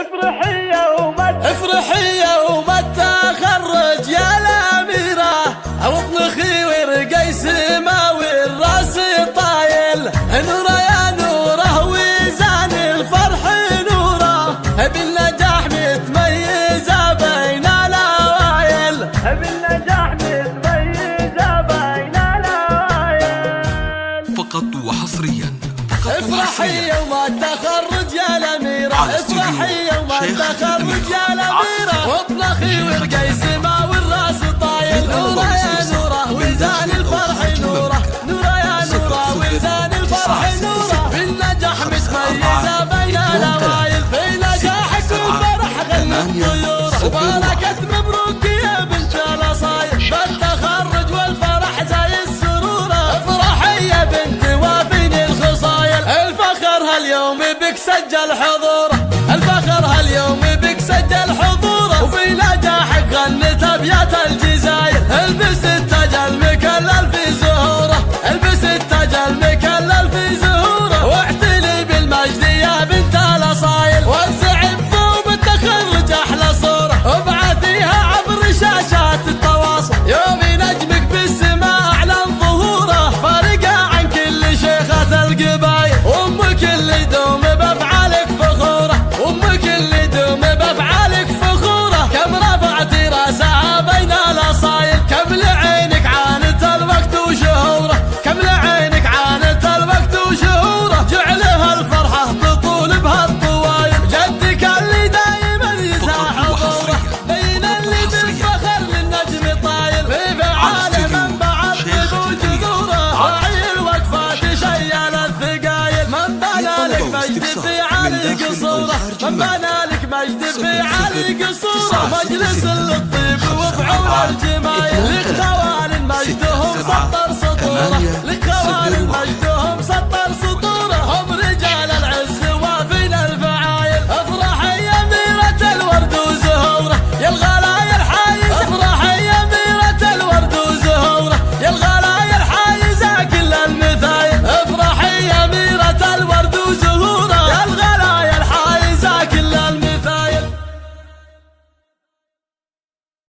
افرحي يوم التخرج يا الأميرة، واطلخي ورقي سماوي الراس طايل، نوره يا نوره ويزان الفرح نوره، بالنجاح متميزة بين الأوائل، فقط وحصريا. افرحي يوم التخرج يا الأميرة، افرحي يوم التخرج يا الأميرة، واطلخي ورقي سماوي الراس طايل، نوره يا نوره ويزان الفرح نوره، نوره يا نوره ويزان الفرح نوره، بالنجاح متميزة بين الأوائل، في نجاحك والفرح غنت طيوره، وبركة مبروك يا بنت الأصايل، بالتخرج والفرح زي السرورة، افرحي يا بنت وافيني الخصايل، الفخر هاليوم بك سجل حضوره، الفخر هاليوم بك سجل حضوره، وفي نجاحك غنت أبيات الجزاير، البس التاج المكلل في زهوره، البس التاج المكلل في زهوره، واعتلي بالمجد يا بنت الأصايل، وزعي بثوب التخرج أحلى صورة، وابعثيها عبر شاشات التواصل، يوم نجمك بالسماء أعلن ظهوره، فارقة عن كل شيخات القبايل، وأمك اللي دوم بأفعالك فخورة، وأمك اللي دوم بأفعالك فخورة، كم رفعتي راسها بين الأصايل، كم لعينك عانت الوقت وشهوره، كم لعينك عانت الوقت وشهوره، جعلها الفرحة تطول بها الطوايل، جدك اللي دايما يساح حضوره، بين اللي بالفخر للنجم طايل، في فعاله منبع الطيب وجذوره، راعي الوقفات شيال الثقايل، من بنى لك مجد في علي قصوره، من بنى لك مجد في علي قصوره، مجلس للطيب وفعول الجمايل، لك خوان مجدهم سطر سطوره، لك خوان مجدهم